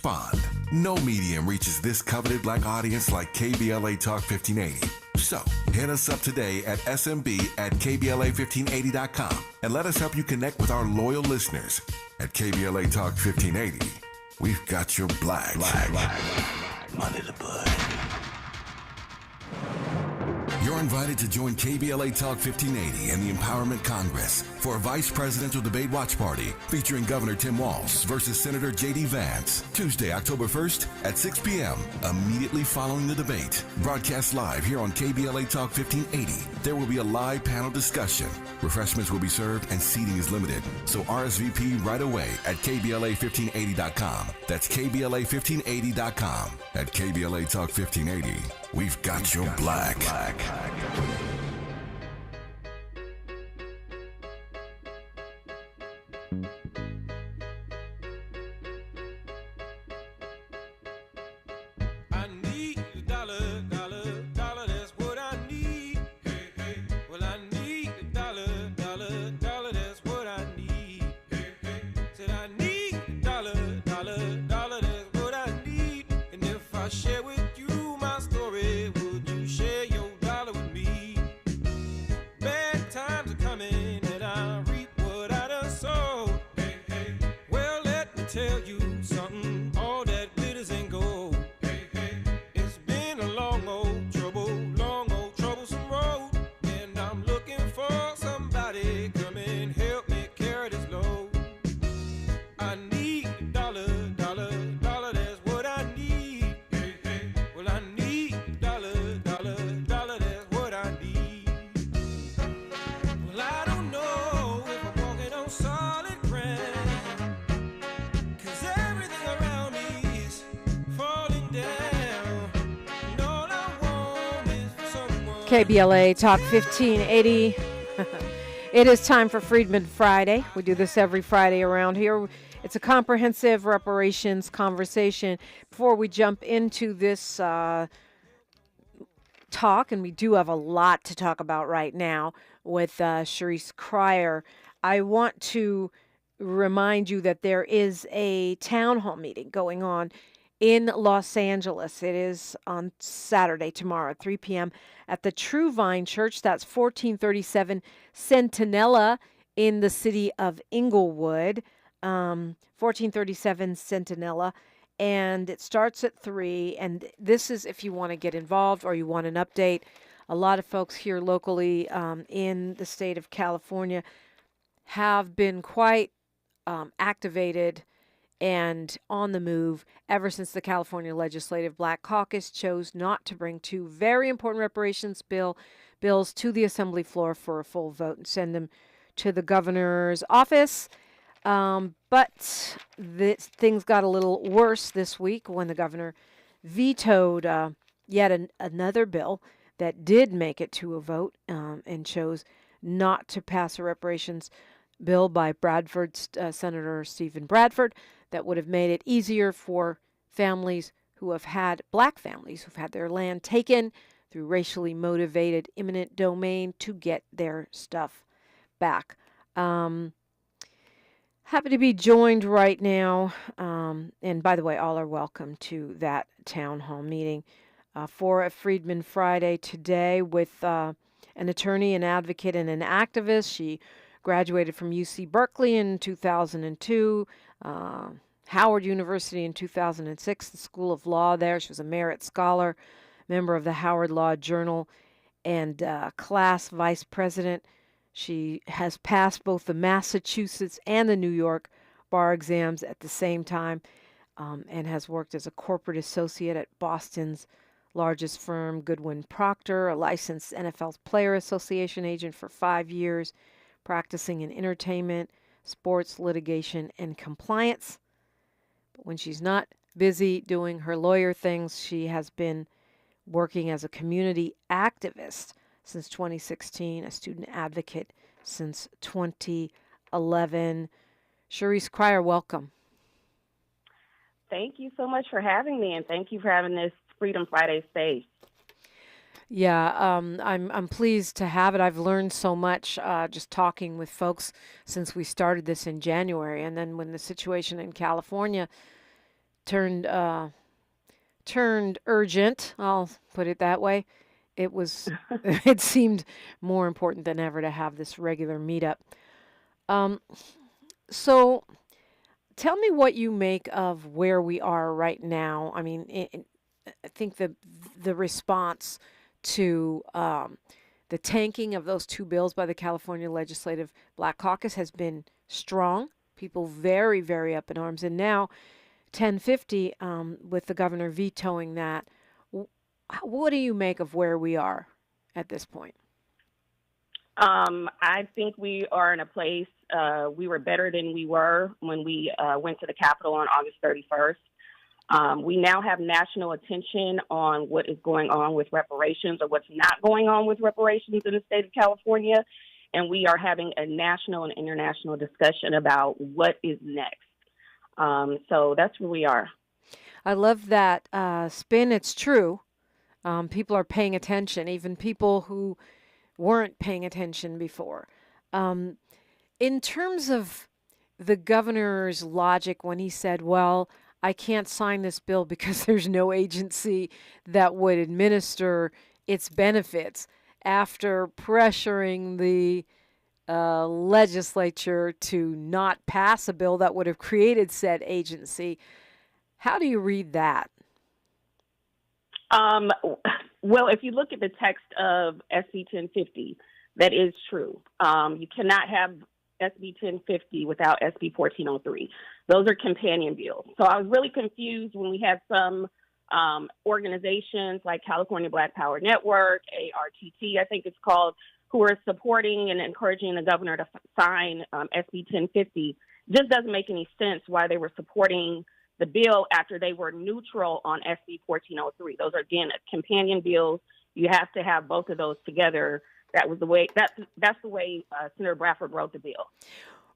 Respond. No medium reaches this coveted black audience like KBLA Talk 1580. So, hit us up today at smb@kbla1580.com and let us help you connect with our loyal listeners. At KBLA Talk 1580, we've got your black under the bud. You're invited to join KBLA Talk 1580 and the Empowerment Congress for a vice presidential debate watch party featuring Governor Tim Walz versus Senator J.D. Vance, Tuesday, October 1st at 6 p.m. immediately following the debate. Broadcast live here on KBLA Talk 1580. There will be a live panel discussion. Refreshments will be served and seating is limited. So RSVP right away at KBLA1580.com. That's KBLA1580.com. At KBLA Talk 1580, we've got your black. I need a dollar, dollar, dollar, that's what I need. Hey, hey. Well, I need a dollar, dollar, dollar, that's what I need. Hey, hey. Said I need a dollar, dollar, dollar, that's what I need. And if I share with you my story, would you share your dollar with me? Bad times are coming and I reap what I done sowed. Hey, hey. Well, let me tell you something, all that glitters ain't gold. Hey, hey. It's been a long old troublesome road. And I'm looking for somebody come and help me carry this load. I need a dollar, dollar, dollar, that's what I need. Hey, hey. Well, I need a dollar, dollar, dollar, that's what I need. Well, I don't know if I'm walking on solid ground, 'cause everything around me is falling down. And all I want is for someone. KBLA Talk 1580. It is time for Freedmen Friday. We do this every Friday around here. It's a comprehensive reparations conversation. Before we jump into this talk, and we do have a lot to talk about right now with Cheryce Cryer, I want to remind you that there is a town hall meeting going on in Los Angeles. It is on Saturday, tomorrow, at 3 p.m. at the True Vine Church. That's 1437 Centinela in the city of Inglewood. 1437 Centinela. And it starts at 3. And this is if you want to get involved or you want an update. A lot of folks here locally in the state of California have been quite activated and on the move ever since the California Legislative Black Caucus chose not to bring two very important reparations bills to the assembly floor for a full vote and send them to the governor's office. But things got a little worse this week when the governor vetoed yet another bill that did make it to a vote and chose not to pass a reparations bill by Senator Stephen Bradford that would have made it easier for families who have had, black families who've had their land taken through racially motivated eminent domain to get their stuff back. Happy to be joined right now, and by the way, all are welcome to that town hall meeting for a Freedmen Friday today with an attorney, an advocate, and an activist. She graduated from UC Berkeley in 2002, Howard University in 2006, the School of Law there. She was a Merit Scholar, member of the Howard Law Journal, and class vice president. She has passed both the Massachusetts and the New York bar exams at the same time, and has worked as a corporate associate at Boston's largest firm, Goodwin Procter, a licensed NFL Player Association agent for 5 years, practicing in entertainment, sports, litigation, and compliance. But when she's not busy doing her lawyer things, she has been working as a community activist since 2016, a student advocate since 2011. Cheryce Cryer, welcome. Thank you so much for having me, and thank you for having this Freedom Friday space. Yeah, I'm pleased to have it. I've learned so much just talking with folks since we started this in January, and then when the situation in California turned urgent. I'll put it that way. It was it seemed more important than ever to have this regular meetup. Um, so tell me what you make of where we are right now. I mean, I think the response to the tanking of those two bills by the California Legislative Black Caucus has been strong. People very, very up in arms. And now 1050, with the governor vetoing that. What do you make of where we are at this point? I think we are in a place, we were better than we were when we went to the Capitol on August 31st. We now have national attention on what is going on with reparations or what's not going on with reparations in the state of California. And we are having a national and international discussion about what is next. So that's where we are. I love that spin. It's true. People are paying attention, even people who weren't paying attention before. In terms of the governor's logic when he said, well, I can't sign this bill because there's no agency that would administer its benefits, after pressuring the legislature to not pass a bill that would have created said agency. How do you read that? Well, if you look at the text of SB 1050, that is true. You cannot have SB 1050 without SB 1403. Those are companion bills. So I was really confused when we had some organizations like California Black Power Network, ARTT, I think it's called, who are supporting and encouraging the governor to sign SB 1050. Just doesn't make any sense why they were supporting the bill after they were neutral on SB 1403. Those are, again, companion bills. You have to have both of those together. That was the way. That's the way Senator Bradford wrote the bill.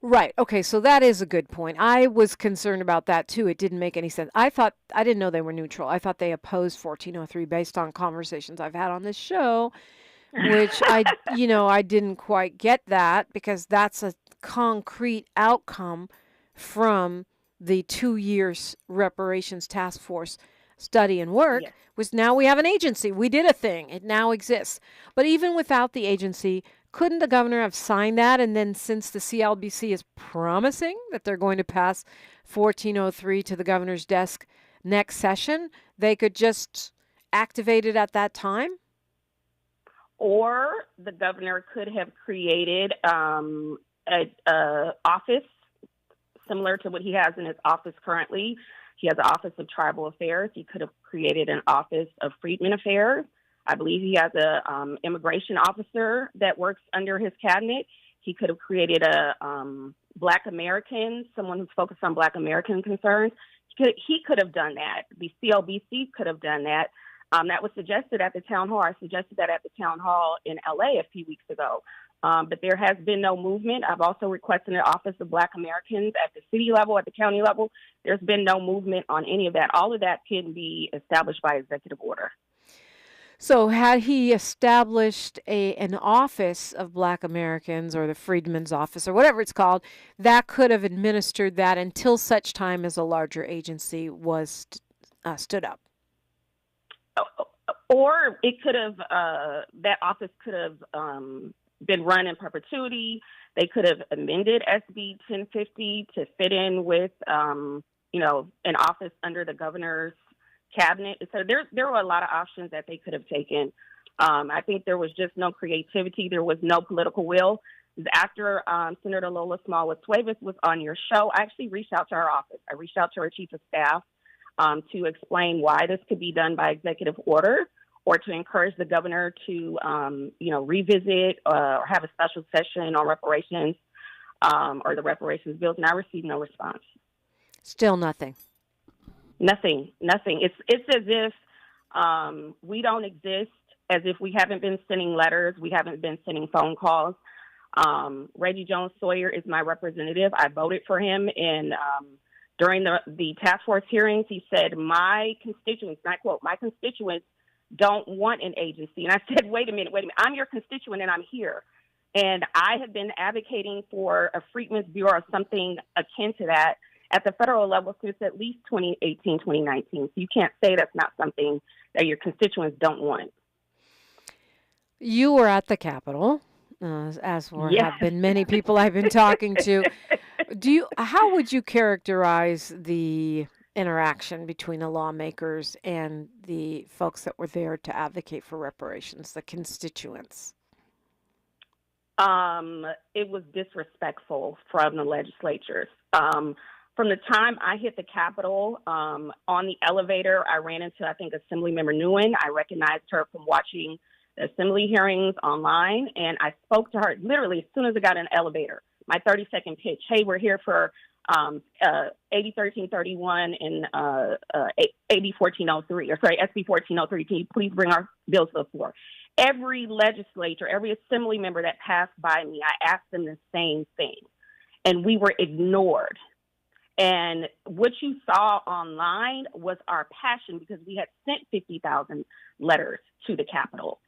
Right. Okay. So that is a good point. I was concerned about that too. It didn't make any sense. I didn't know they were neutral. I thought they opposed 1403 based on conversations I've had on this show, which I didn't quite get that, because that's a concrete outcome from the 2 years reparations task force study and work. Yes. Was now we have an agency. We did a thing. It now exists. But even without the agency, couldn't the governor have signed that? And then, since the CLBC is promising that they're going to pass 1403 to the governor's desk next session, they could just activate it at that time? Or the governor could have created an office similar to what he has in his office currently. He has an Office of Tribal Affairs. He could have created an Office of Freedmen Affairs. I believe he has a immigration officer that works under his cabinet. He could have created a Black American, someone who's focused on Black American concerns. He could have done that. The CLBC could have done that. That was suggested at the town hall. I suggested that at the town hall in LA a few weeks ago. But there has been no movement. I've also requested an Office of Black Americans at the city level, at the county level. There's been no movement on any of that. All of that can be established by executive order. So had he established an office of Black Americans, or the Freedmen's Office, or whatever it's called, that could have administered that until such time as a larger agency was stood up. Or it could have, that office could have been run in perpetuity. They could have amended SB 1050 to fit in with, an office under the governor's cabinet. So there were a lot of options that they could have taken. I think there was just no creativity. There was no political will. After Senator Lola Smallwood-Suevas was on your show, I actually reached out to her office. I reached out to her chief of staff to explain why this could be done by executive order, or to encourage the governor to, revisit or have a special session on reparations or the reparations bills. And I received no response. Still nothing. Nothing. It's as if we don't exist, as if we haven't been sending letters, we haven't been sending phone calls. Reggie Jones Sawyer is my representative. I voted for him, and during the task force hearings, he said, my constituents, and I quote, my constituents don't want an agency. And I said, wait a minute, I'm your constituent and I'm here. And I have been advocating for a Freedmen's Bureau or something akin to that. At the federal level since at least 2018, 2019. So you can't say that's not something that your constituents don't want. You were at the Capitol, as were Yes. have been many people I've been talking to. How would you characterize the interaction between the lawmakers and the folks that were there to advocate for reparations, the constituents? It was disrespectful from the legislatures. From the time I hit the Capitol, on the elevator, I ran into, I think, Assemblymember Nguyen. I recognized her from watching the Assembly hearings online, and I spoke to her literally as soon as I got in the elevator. My 30-second pitch. Hey, we're here for AB 1331 and AB 1403, or sorry, SB 1403. Can you please bring our bills to the floor? Every legislator, every Assembly member that passed by me, I asked them the same thing, and we were ignored. And what you saw online was our passion, because we had sent 50,000 letters to the Capitol,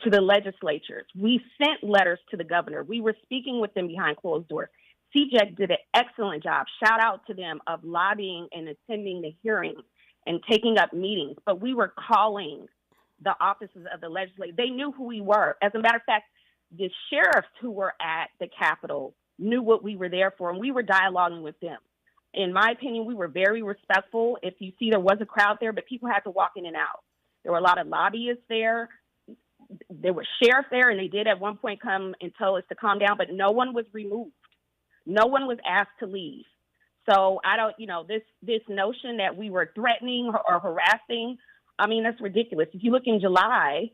to the legislatures. We sent letters to the governor. We were speaking with them behind closed doors. CJEC did an excellent job. Shout out to them of lobbying and attending the hearings and taking up meetings. But we were calling the offices of the legislature. They knew who we were. As a matter of fact, the sheriffs who were at the Capitol knew what we were there for, and we were dialoguing with them. In my opinion, we were very respectful. If you see, there was a crowd there, but people had to walk in and out. There were a lot of lobbyists there. There were sheriffs there, and they did at one point come and tell us to calm down, but no one was removed. No one was asked to leave. So I don't, this notion that we were threatening or harassing, I mean, that's ridiculous. If you look in July,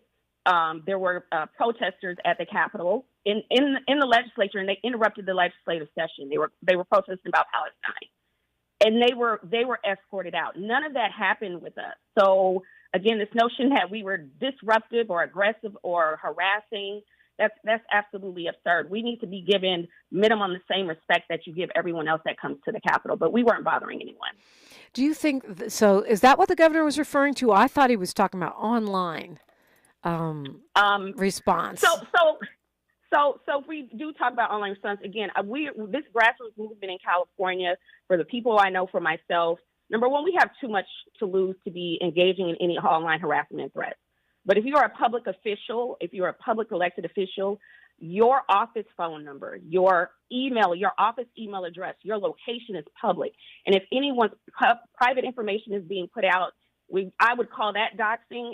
there were protesters at the Capitol in the legislature, and they interrupted the legislative session. They were protesting about Palestine, and they were escorted out. None of that happened with us. So again, this notion that we were disruptive or aggressive or harassing, that's absolutely absurd. We need to be given minimum the same respect that you give everyone else that comes to the Capitol, but we weren't bothering anyone. Do you think so? Is that what the governor was referring to? I thought he was talking about online response. So if we do talk about online response, again, this grassroots movement in California, for the people I know, for myself, number one, we have too much to lose to be engaging in any online harassment and threats. But if you're a public official, if you're a public elected official, your office phone number, your email, your office email address, your location is public. And if anyone's private information is being put out, I would call that doxing.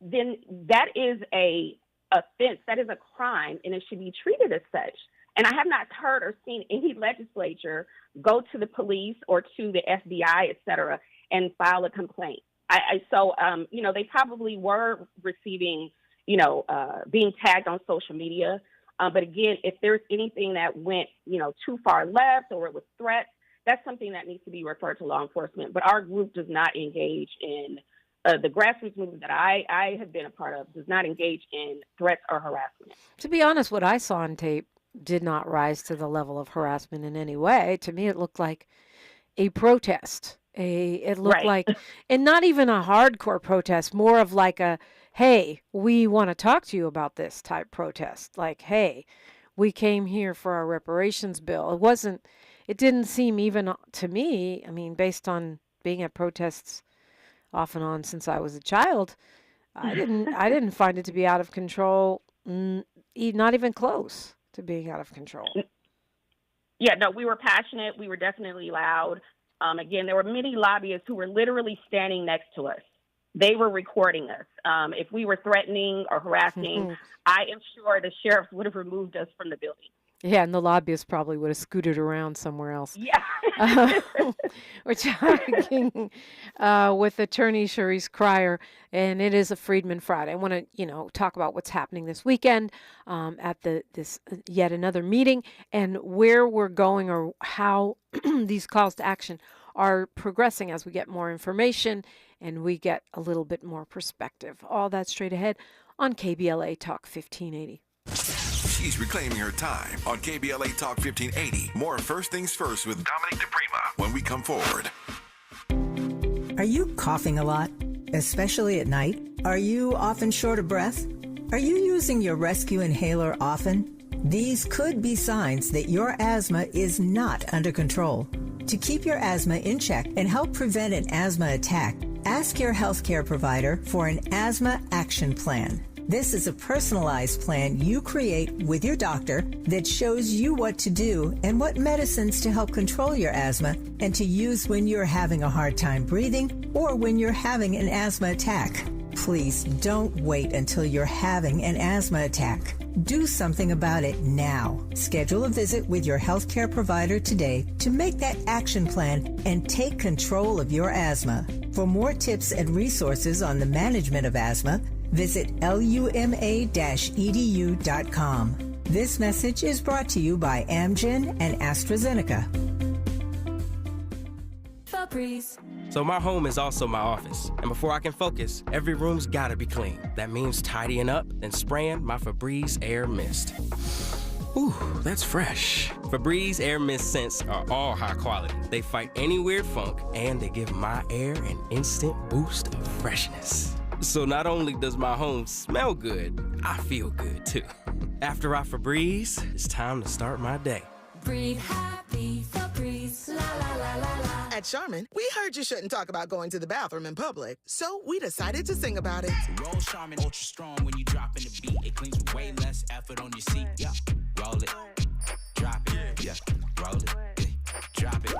Then that is a offense, that is a crime, and it should be treated as such. And I have not heard or seen any legislature go to the police or to the FBI, et cetera, and file a complaint. So they probably were receiving, being tagged on social media. But again, if there's anything that went, too far left or it was threats, that's something that needs to be referred to law enforcement. But our group does not engage in the grassroots movement that I have been a part of does not engage in threats or harassment. To be honest, what I saw on tape did not rise to the level of harassment in any way. To me, it looked like a protest. It looked Right. like, and not even a hardcore protest, more of like a, hey, we want to talk to you about this type protest. Like, hey, we came here for our reparations bill. It didn't seem even to me, I mean, based on being at protests off and on since I was a child, I didn't find it to be out of control, not even close to being out of control. Yeah, no, we were passionate. We were definitely loud. Again, there were many lobbyists who were literally standing next to us. They were recording us. If we were threatening or harassing, I am sure the sheriffs would have removed us from the building. Yeah, and the lobbyists probably would have scooted around somewhere else. Yeah. We're talking with attorney Cheryce Cryer, and it is a Freedmen Friday. I want to, talk about what's happening this weekend at this yet another meeting, and where we're going or how these calls to action are progressing as we get more information and we get a little bit more perspective. All that straight ahead on KBLA Talk 1580. She's reclaiming her time on KBLA Talk 1580. More First Things First with Dominique DiPrima when we come forward. Are you coughing a lot, especially at night? Are you often short of breath? Are you using your rescue inhaler often? These could be signs that your asthma is not under control. To keep your asthma in check and help prevent an asthma attack, ask your healthcare provider for an asthma action plan. This is a personalized plan you create with your doctor that shows you what to do and what medicines to help control your asthma and to use when you're having a hard time breathing or when you're having an asthma attack. Please don't wait until you're having an asthma attack. Do something about it now. Schedule a visit with your healthcare provider today to make that action plan and take control of your asthma. For more tips and resources on the management of asthma, visit luma-edu.com. This message is brought to you by Amgen and AstraZeneca. Febreze. So my home is also my office, and before I can focus, every room's gotta be clean. That means tidying up, then spraying my Febreze Air Mist. Ooh, that's fresh. Febreze Air Mist scents are all high quality. They fight any weird funk, and they give my air an instant boost of freshness. So not only does my home smell good, I feel good too. After I Febreze, it's time to start my day. Breathe happy, Febreze. La la la la la. At Charmin, we heard you shouldn't talk about going to the bathroom in public, so we decided to sing about it. Roll Charmin ultra strong when you drop in the beat. It cleans with way less effort on your seat. Yeah, roll it, drop it. Yeah, roll it, drop it.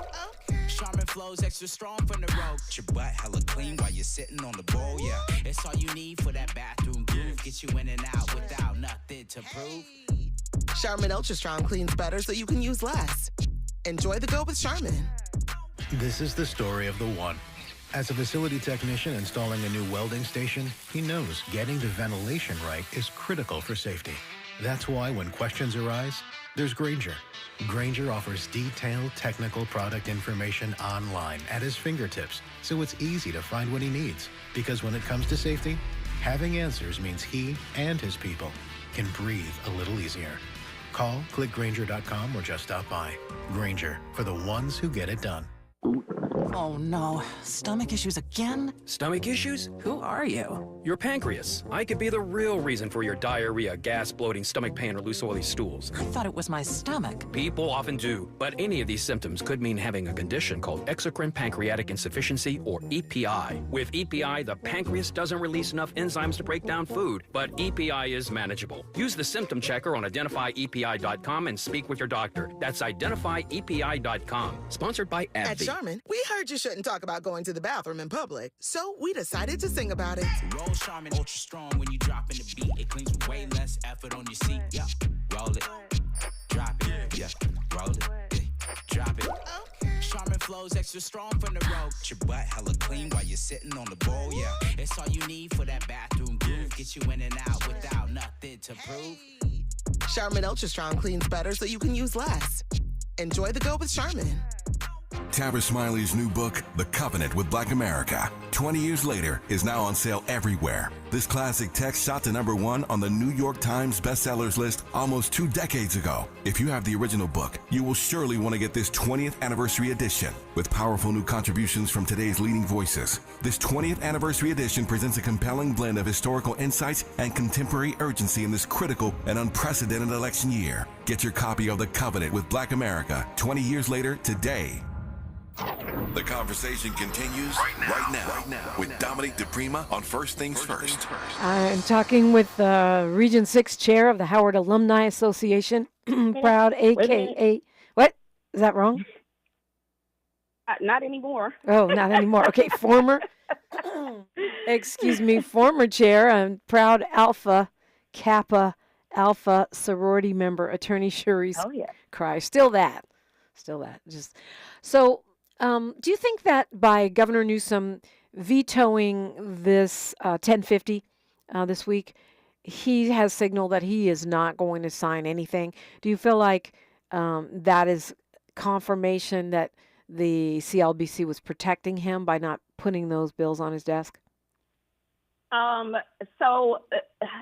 Charmin flows extra strong from the road. Your butt hella clean while you're sitting on the bowl. Yeah, it's all you need for that bathroom groove. Get you in and out without nothing to prove. Charmin Ultra Strong cleans better so you can use less. Enjoy the go with Charmin. This is the story of the one. As a facility technician installing a new welding station, he knows getting the ventilation right is critical for safety. That's why when questions arise, there's Grainger. Grainger offers detailed technical product information online at his fingertips, so it's easy to find what he needs. Because when it comes to safety, having answers means he and his people can breathe a little easier. Call, click Grainger.com, or just stop by. Grainger, for the ones who get it done. Oh no, stomach issues again? Stomach issues? Who are you? Your pancreas. I could be the real reason for your diarrhea, gas, bloating, stomach pain, or loose oily stools. I thought it was my stomach. People often do, but any of these symptoms could mean having a condition called exocrine pancreatic insufficiency, or EPI. With EPI, the pancreas doesn't release enough enzymes to break down food, but EPI is manageable. Use the symptom checker on identifyepi.com and speak with your doctor. That's identifyepi.com. Sponsored by AbbVie. At Charmin, we heard you shouldn't talk about going to the bathroom in public, so we decided to sing about it. Roll Charmin ultra strong when you drop in the beat. It cleans with way less effort on your seat. Yeah, roll it, drop it. Yeah, roll it, drop it. Charmin flows extra strong from the road. Your butt hella clean while you're sitting on the bowl. Yeah, it's all you need for that bathroom groove. Get you in and out without nothing to prove. Charmin Ultra Strong cleans better so you can use less. Enjoy the go with Charmin. Tabitha Smiley's new book, The Covenant with Black America, 20 years later, is now on sale everywhere. This classic text shot to #1 on the New York Times bestsellers list almost 2 decades ago. If you have the original book, you will surely want to get this 20th anniversary edition with powerful new contributions from today's leading voices. This 20th anniversary edition presents a compelling blend of historical insights and contemporary urgency in this critical and unprecedented election year. Get your copy of The Covenant with Black America 20 years later today. The conversation continues right now with Dominique DiPrima on First Things First. I'm talking with Region 6 Chair of the Howard Alumni Association, proud AKA. What? Is that wrong? Not anymore. Oh, not anymore. Okay, former chair and proud Alpha Kappa Alpha sorority member, attorney Cheryce Cryer. Still that. Just so. Do you think that by Governor Newsom vetoing this 1050 this week, he has signaled that he is not going to sign anything? Do you feel like that is confirmation that the CLBC was protecting him by not putting those bills on his desk? So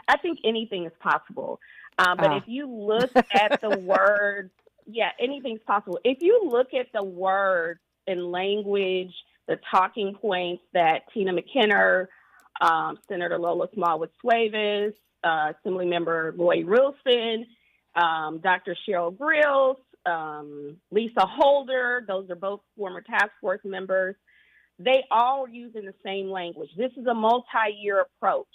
I think anything is possible. But if you look at the word, anything's possible. If you look at the word and language, the talking points that Tina McKenna, Senator Lola Smallwood-Suevas, Assemblymember Lloyd Wilson, Dr. Cheryl Grills, Lisa Holder. Those are both former task force members. They all are using the same language. This is a multi-year approach.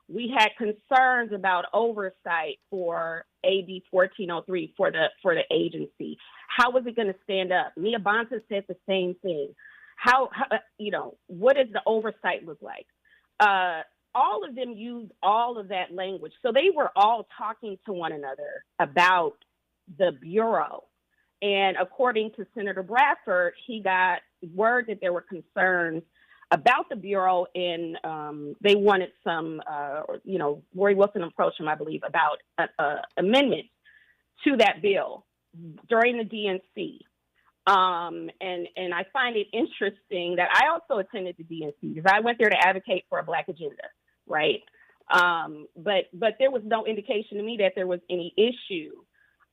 We had concerns about oversight for AB 1403 for the agency. How was it going to stand up? Mia Bonta said the same thing. How what does the oversight look like? All of them used all of that language. So they were all talking to one another about the Bureau. And according to Senator Bradford, he got word that there were concerns about the Bureau, and they wanted some, Roy Wilson approached him, I believe, about amendments to that bill during the DNC. And I find it interesting that I also attended the DNC because I went there to advocate for a Black agenda, right? But there was no indication to me that there was any issue.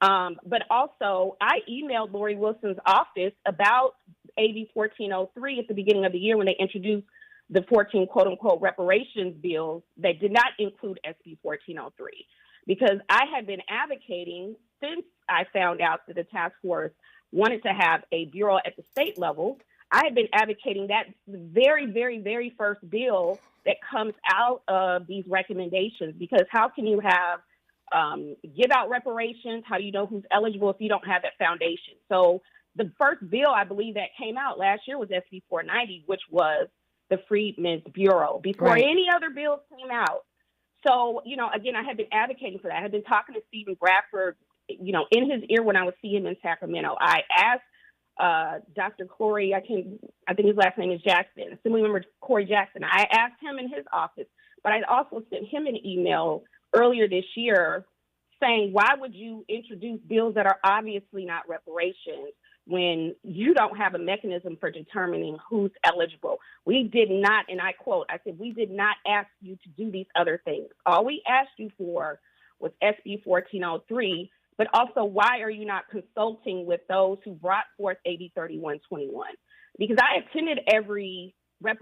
But also, I emailed Lori Wilson's office about AB 1403 at the beginning of the year when they introduced the 14 quote-unquote reparations bills that did not include SB 1403, because I had been advocating since I found out that the task force wanted to have a bureau at the state level. I had been advocating that the very, very, very first bill that comes out of these recommendations, because how can you have give out reparations? How do you know who's eligible if you don't have that foundation? So the first bill, I believe, that came out last year was SB 490, which was the Freedmen's Bureau, before any other bills came out. So, again, I had been advocating for that. I had been talking to Stephen Bradford, in his ear when I would see him in Sacramento. I asked Dr. Corey, I think his last name is Jackson, Assemblymember Corey Jackson. I asked him in his office, but I also sent him an email earlier this year saying, why would you introduce bills that are obviously not reparations when you don't have a mechanism for determining who's eligible? We did not, and I quote, I said, we did not ask you to do these other things. All we asked you for was SB 1403, but also why are you not consulting with those who brought forth AB 3121? Because I attended every task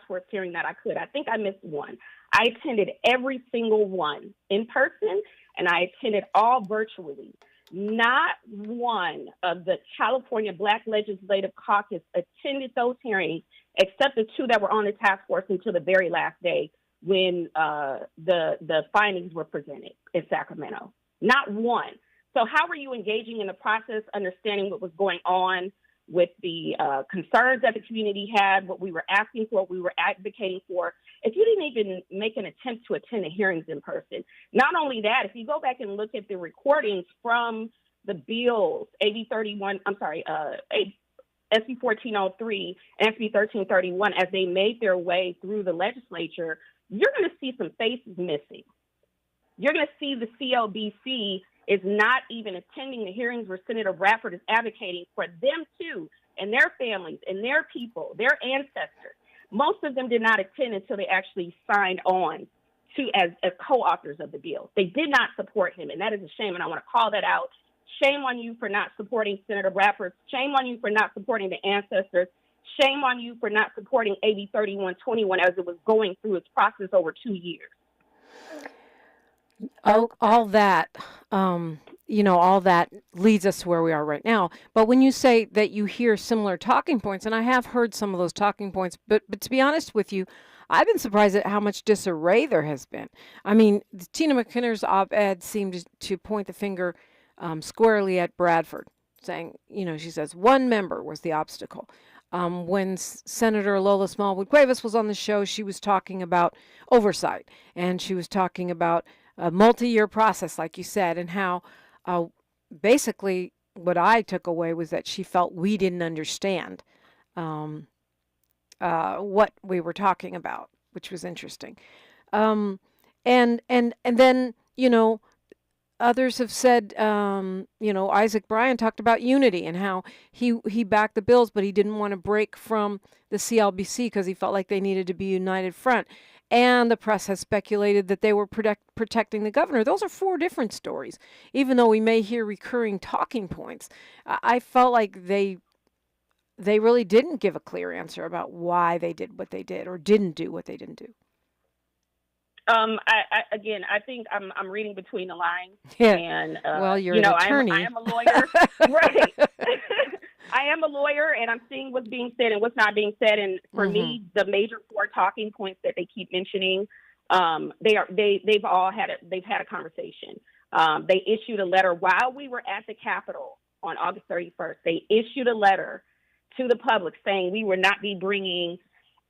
force hearing that I could. I think I missed one. I attended every single one in person, and I attended all virtually. Not one of the California Black Legislative Caucus attended those hearings, except the two that were on the task force until the very last day when the findings were presented in Sacramento. Not one. So how were you engaging in the process, understanding what was going on with the concerns that the community had, what we were asking for, what we were advocating for, if you didn't even make an attempt to attend the hearings in person? Not only that, if you go back and look at the recordings from the bills, SB 1403 and SB 1331, as they made their way through the legislature, you're going to see some faces missing. You're going to see the CLBC is not even attending the hearings where Senator Bradford is advocating for them too, and their families and their people, their ancestors. Most of them did not attend until they actually signed on to as co-authors of the bill. They did not support him, and that is a shame, and I want to call that out. Shame on you for not supporting Senator Bradford. Shame on you for not supporting the ancestors. Shame on you for not supporting AB 3121 as it was going through its process over 2 years. All that, all that leads us to where we are right now. But when you say that you hear similar talking points, and I have heard some of those talking points, but to be honest with you, I've been surprised at how much disarray there has been. I mean, Tina McKinner's op-ed seemed to point the finger squarely at Bradford, saying, she says, one member was the obstacle. When Senator Lola Smallwood Cuevas was on the show, she was talking about oversight, and she was talking about a multi-year process, like you said, and how basically what I took away was that she felt we didn't understand what we were talking about, which was interesting. And then, others have said, Isaac Bryan talked about unity and how he backed the bills, but he didn't want to break from the CLBC because he felt like they needed to be a united front. And the press has speculated that they were protecting the governor. Those are four different stories. Even though we may hear recurring talking points, I felt like they really didn't give a clear answer about why they did what they did or didn't do what they didn't do. I think I'm reading between the lines. Yeah. And well, you're an attorney. I am a lawyer, right? I am a lawyer, and I'm seeing what's being said and what's not being said. And for me, the major 4 talking points that they keep mentioning, they've had a conversation. They issued a letter while we were at the Capitol on August 31st. They issued a letter to the public saying we would not be bringing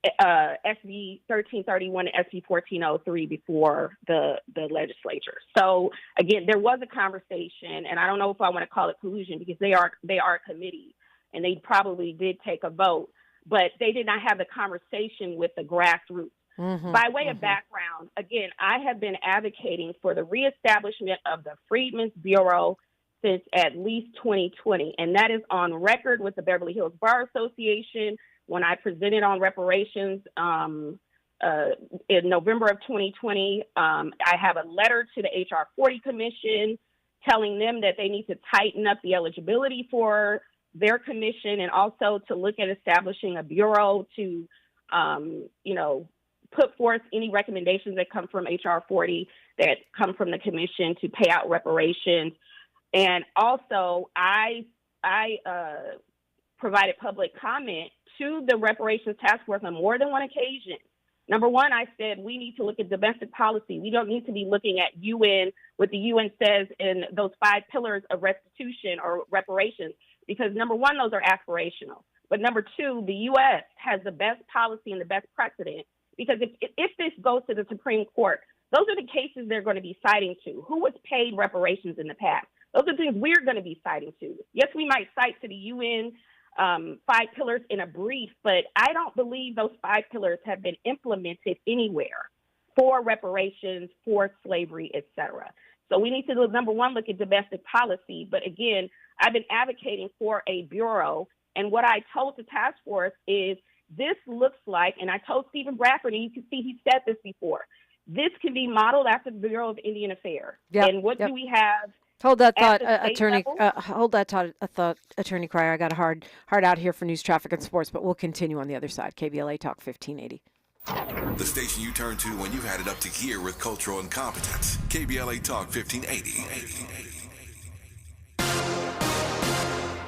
SB 1331 and SB 1403 before the legislature. So again, there was a conversation, and I don't know if I want to call it collusion because they are a committee, and they probably did take a vote, but they did not have the conversation with the grassroots. By way of background, again, I have been advocating for the reestablishment of the Freedmen's Bureau since at least 2020, and that is on record with the Beverly Hills Bar Association. When I presented on reparations in November of 2020, I have a letter to the HR 40 Commission telling them that they need to tighten up the eligibility for their commission and also to look at establishing a bureau to, put forth any recommendations that come from HR 40 that come from the commission to pay out reparations. And also, I provided public comment to the reparations task force on more than one occasion. Number one, I said we need to look at domestic policy. We don't need to be looking at UN, what the UN says in those 5 pillars of restitution or reparations, because number one, those are aspirational. But number two, the U.S. has the best policy and the best precedent, because if this goes to the Supreme Court, those are the cases they're going to be citing to. Who was paid reparations in the past? Those are things we're going to be citing to. Yes, we might cite to the UN 5 pillars in a brief, but I don't believe those 5 pillars have been implemented anywhere for reparations, for slavery, et cetera. So we need to, number one, look at domestic policy. But again, I've been advocating for a bureau. And what I told the task force is this looks like, and I told Stephen Bradford, and you can see he said this before, this can be modeled after the Bureau of Indian Affairs. And what do we have? Hold that thought, Attorney. Hold that thought, Attorney Cryer. I got a hard out here for news, traffic, and sports, but we'll continue on the other side. KBLA Talk 1580. The station you turn to when you've had it up to here with cultural incompetence. KBLA Talk 1580.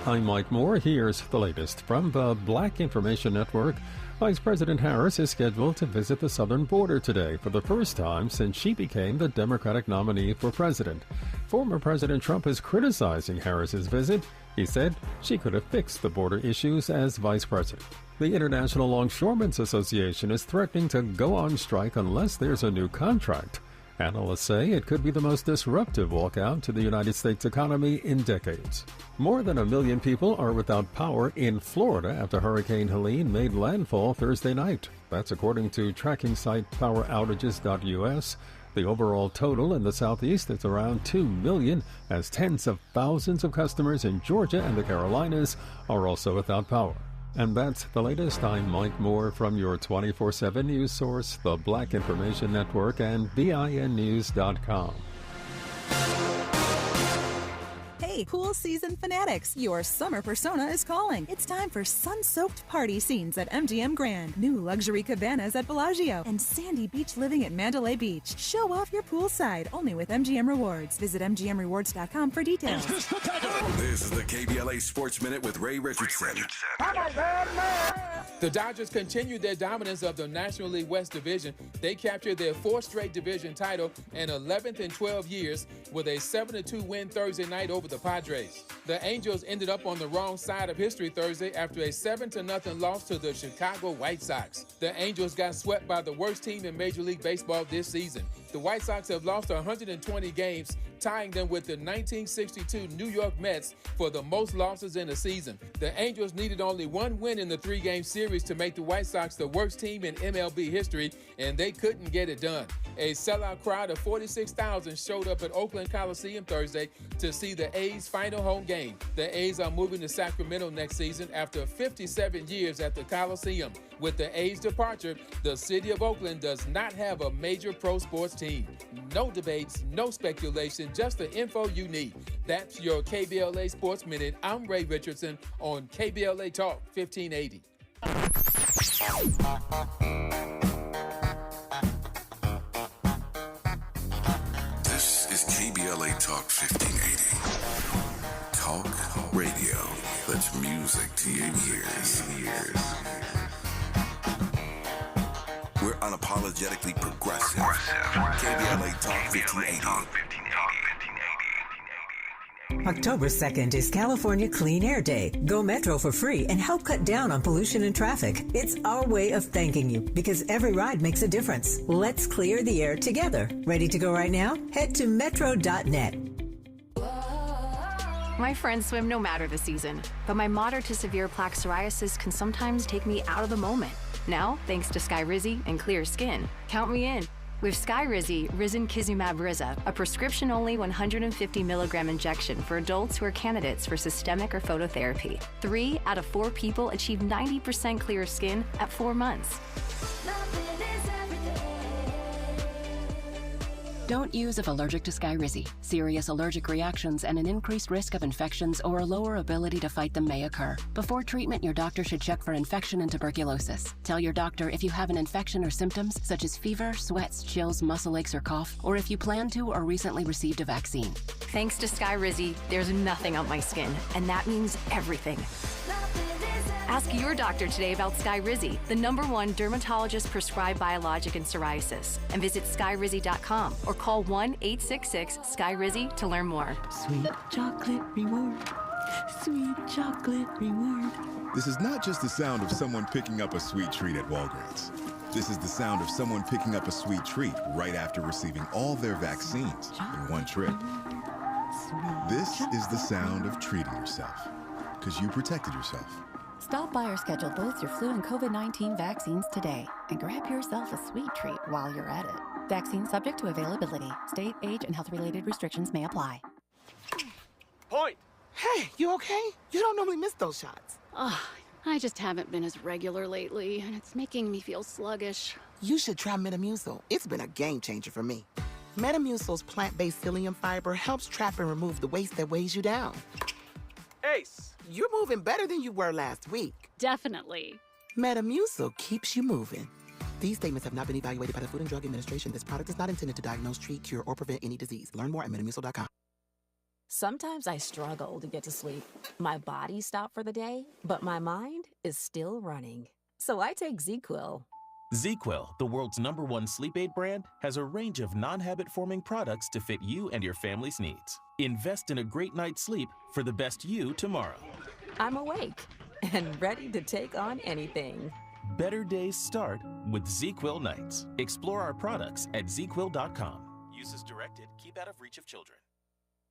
I'm Mike Moore. Here's the latest from the Black Information Network. Vice President Harris is scheduled to visit the southern border today for the first time since she became the Democratic nominee for president. Former President Trump is criticizing Harris's visit. He said she could have fixed the border issues as vice president. The International Longshoremen's Association is threatening to go on strike unless there's a new contract. Analysts say it could be the most disruptive walkout to the United States economy in decades. More than 1 million people are without power in Florida after Hurricane Helene made landfall Thursday night. That's according to tracking site poweroutages.us. The overall total in the Southeast is around 2 million, as tens of thousands of customers in Georgia and the Carolinas are also without power. And that's the latest. I'm Mike Moore from your 24/7 news source, the Black Information Network, and BINnews.com. Hey, pool season fanatics, your summer persona is calling. It's time for sun-soaked party scenes at MGM Grand, new luxury cabanas at Bellagio, and sandy beach living at Mandalay Beach. Show off your poolside, only with MGM Rewards. Visit MGMRewards.com for details. This is the KBLA Sports Minute with Ray Richardson. The Dodgers continued their dominance of the National League West Division. They captured their 4th straight division title and 11th in 12 years with a 7-2 win Thursday night over the Padres. The Angels ended up on the wrong side of history Thursday after a 7-0 loss to the Chicago White Sox. The Angels got swept by the worst team in Major League Baseball this season. The White Sox have lost 120 games, tying them with the 1962 New York Mets for the most losses in a season. The Angels needed only 1 win in the 3-game series to make the White Sox the worst team in MLB history, and they couldn't get it done. A sellout crowd of 46,000 showed up at Oakland Coliseum Thursday to see the A's final home game. The A's are moving to Sacramento next season after 57 years at the Coliseum. With the A's departure, the city of Oakland does not have a major pro sports team. No debates, no speculation, just the info you need. That's your KBLA Sports Minute. I'm Ray Richardson on KBLA Talk 1580. Talk 1580. Talk radio. That's music to your ears. We're unapologetically progressive. KBLA Talk 1580. October 2nd is California Clean Air Day. Go Metro for free and help cut down on pollution and traffic. It's our way of thanking you because every ride makes a difference. Let's clear the air together. Ready to go right now? Head to metro.net. My friends swim no matter the season, but my moderate to severe plaque psoriasis can sometimes take me out of the moment. Now, thanks to Skyrizi and clear skin, count me in. With Skyrizi, Risankizumab Riza, a prescription-only 150 milligram injection for adults who are candidates for systemic or phototherapy. 3 out of 4 people achieve 90% clear skin at 4 months. Don't use if allergic to Skyrizi. Serious allergic reactions and an increased risk of infections or a lower ability to fight them may occur. Before treatment, your doctor should check for infection and tuberculosis. Tell your doctor if you have an infection or symptoms such as fever, sweats, chills, muscle aches, or cough, or if you plan to or recently received a vaccine. Thanks to Skyrizi, there's nothing on my skin, and that means everything. Ask your doctor today about Skyrizi, the #1 dermatologist-prescribed biologic in psoriasis, and visit skyrizi.com or call 1-866-SKYRIZI to learn more. Sweet chocolate reward. Sweet chocolate reward. This is not just the sound of someone picking up a sweet treat at Walgreens. This is the sound of someone picking up a sweet treat right after receiving all their vaccines in one trip. This is the sound of treating yourself, because you protected yourself. Stop by or schedule both your flu and COVID-19 vaccines today and grab yourself a sweet treat while you're at it. Vaccine subject to availability. State, age, and health-related restrictions may apply. Point! Hey, you okay? You don't normally miss those shots. I just haven't been as regular lately, and it's making me feel sluggish. You should try Metamucil. It's been a game changer for me. Metamucil's plant-based psyllium fiber helps trap and remove the waste that weighs you down. Ace! You're moving better than you were last week. Definitely. Metamucil keeps you moving. These statements have not been evaluated by the Food and Drug Administration. This product is not intended to diagnose, treat, cure, or prevent any disease. Learn more at metamucil.com. Sometimes I struggle to get to sleep. My body stopped for the day, but my mind is still running. So I take ZQuil. ZQuil, the world's #1 sleep aid brand, has a range of non-habit-forming products to fit you and your family's needs. Invest in a great night's sleep for the best you tomorrow. I'm awake and ready to take on anything. Better days start with ZQuil nights. Explore our products at ZQuil.com. Use as directed. Keep out of reach of children.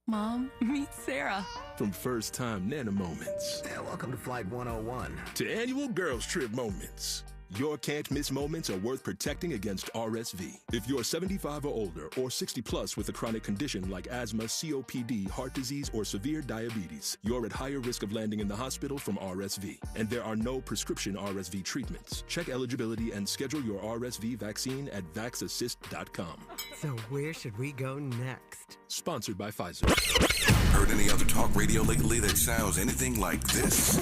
Mom, meet Sarah. From first-time Nana moments. Yeah, welcome to Flight 101. To annual girls trip moments. Your can't-miss moments are worth protecting against RSV. If you're 75 or older or 60 plus with a chronic condition like asthma, COPD, heart disease, or severe diabetes, you're at higher risk of landing in the hospital from RSV. And there are no prescription RSV treatments. Check eligibility and schedule your RSV vaccine at vaxassist.com. So where should we go next? Sponsored by Pfizer. Heard any other talk radio lately that sounds anything like this?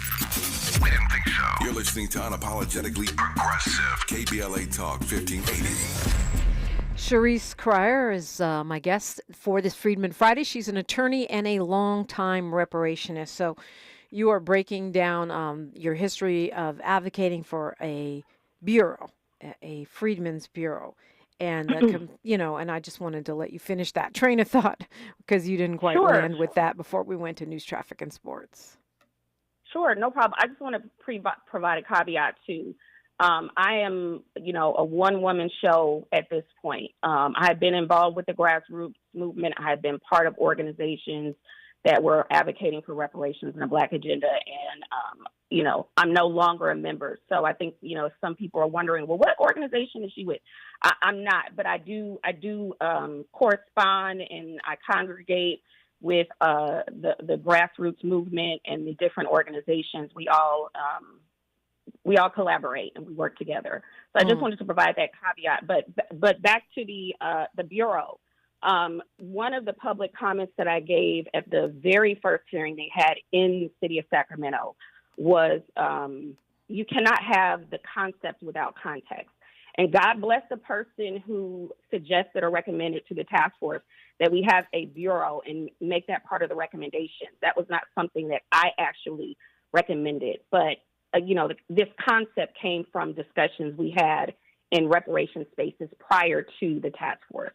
We didn't think so. You're listening to Unapologetically Progressive, KBLA Talk 1580. Cheryce Cryer is my guest for this Freedmen Friday. She's an attorney and a longtime reparationist. So you are breaking down your history of advocating for a bureau, a Freedmen's Bureau. And, and I just wanted to let you finish that train of thought because you didn't quite land with that before we went to news, traffic, and sports. Sure, no problem. I just want to provide a caveat too. I am, a one-woman show at this point. I have been involved with the grassroots movement. I have been part of organizations that were advocating for reparations and a Black agenda. And, I'm no longer a member. So I think, some people are wondering, well, what organization is she with? I'm not, but I do correspond and I congregate with the grassroots movement and the different organizations. We all collaborate and we work together. So I just wanted to provide that caveat. But back to the bureau. One of the public comments that I gave at the very first hearing they had in the city of Sacramento was you cannot have the concept without context. And God bless the person who suggested or recommended to the task force that we have a bureau and make that part of the recommendation. That was not something that I actually recommended, but this concept came from discussions we had in reparations spaces prior to the task force.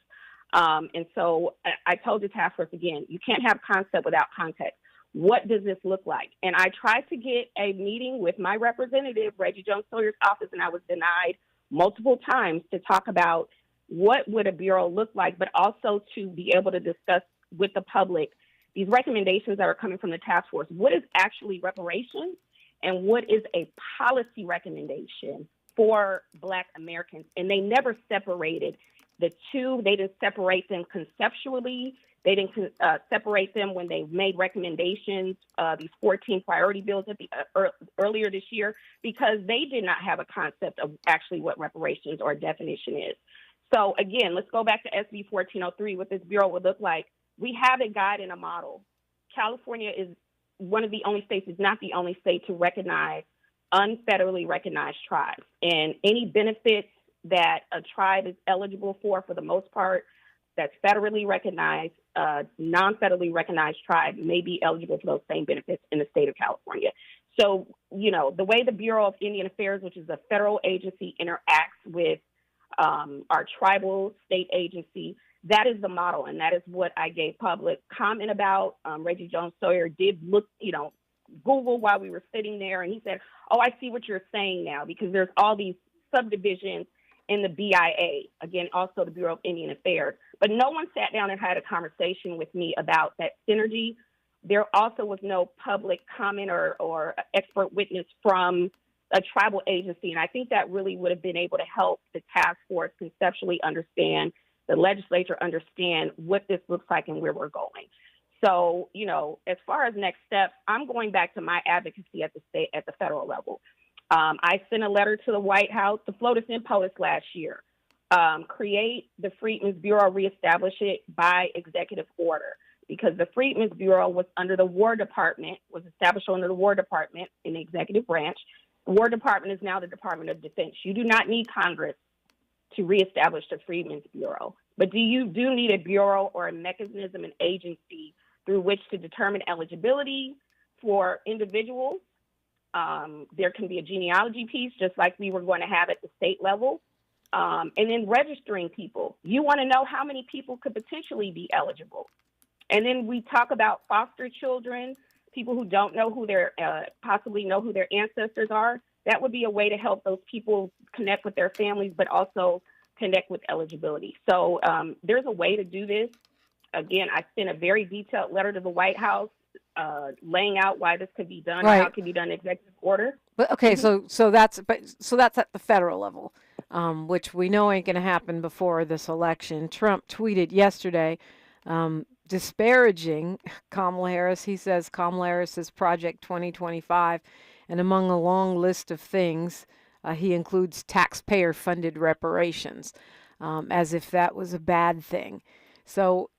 And so I told the task force again, you can't have concept without context. What does this look like? And I tried to get a meeting with my representative, Reggie Jones Sawyer's office, and I was denied multiple times to talk about what would a bureau look like, but also to be able to discuss with the public these recommendations that are coming from the task force. What is actually reparations and what is a policy recommendation for Black Americans? And they never separated the two. They didn't separate them conceptually. They didn't separate them when they made recommendations, these 14 priority bills at the, earlier this year, because they did not have a concept of actually what reparations or definition is. So again, let's go back to SB 1403, what this bureau would look like. We have a guide and a model. California is one of the only states, is not the only state to recognize unfederally recognized tribes. And any benefits that a tribe is eligible for the most part, that's federally recognized, non-federally recognized tribe may be eligible for those same benefits in the state of California. So, the way the Bureau of Indian Affairs, which is a federal agency, interacts with our tribal state agency, that is the model, and that is what I gave public comment about. Reggie Jones Sawyer did look, Google while we were sitting there, and he said, oh, I see what you're saying now, because there's all these subdivisions in the BIA, again, also the Bureau of Indian Affairs. But no one sat down and had a conversation with me about that synergy. There also was no public comment or expert witness from a tribal agency. And I think that really would have been able to help the task force conceptually understand, the legislature understand what this looks like and where we're going. So, as far as next steps, I'm going back to my advocacy at the federal level. I sent a letter to the White House to FLOTUS and POTUS last year. Create the Freedmen's Bureau, reestablish it by executive order, because the Freedmen's Bureau was under the War Department, was established under the War Department in the executive branch. The War Department is now the Department of Defense. You do not need Congress to reestablish the Freedmen's Bureau, but you do need a bureau or a mechanism, an agency through which to determine eligibility for individuals. There can be a genealogy piece, just like we were going to have at the state level. And then registering people. You want to know how many people could potentially be eligible. And then we talk about foster children, people who don't know who their, possibly know who their ancestors are. That would be a way to help those people connect with their families, but also connect with eligibility. So there's a way to do this. Again, I sent a very detailed letter to the White House laying out why this could be done, right. How it can be done in executive order. But okay, so that's at the federal level, which we know ain't going to happen before this election. Trump tweeted yesterday, disparaging Kamala Harris. He says Kamala Harris is Project 2025, and among a long list of things, he includes taxpayer-funded reparations, as if that was a bad thing. So,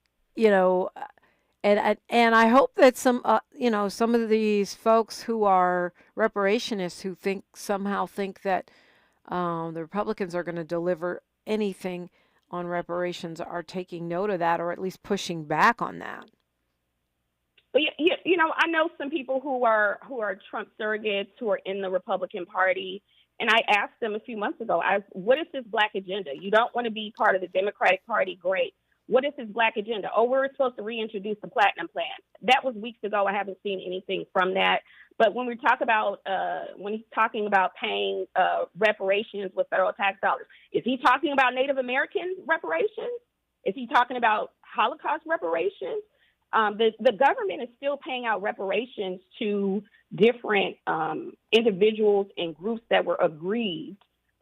And I hope that some of these folks who are reparationists who somehow think that the Republicans are going to deliver anything on reparations are taking note of that, or at least pushing back on that. But I know some people who are Trump surrogates who are in the Republican Party, and I asked them a few months ago, what is this Black agenda? You don't want to be part of the Democratic Party? Great. What is his Black agenda? Oh, we're supposed to reintroduce the Platinum Plan. That was weeks ago. I haven't seen anything from that. But when we talk about, when he's talking about paying reparations with federal tax dollars, is he talking about Native American reparations? Is he talking about Holocaust reparations? The government is still paying out reparations to different individuals and groups that were aggrieved.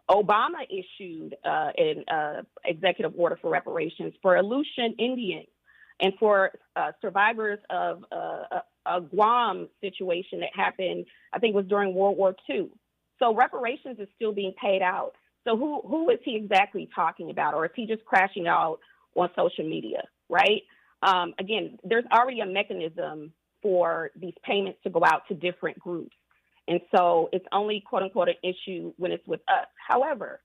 Obama issued an executive order for reparations for Aleutian Indians and for survivors of a Guam situation that happened, I think it was during World War II. So reparations is still being paid out. So who is he exactly talking about? Or is he just crashing out on social media, right? Again, there's already a mechanism for these payments to go out to different groups. And so it's only, quote unquote, an issue when it's with us. However,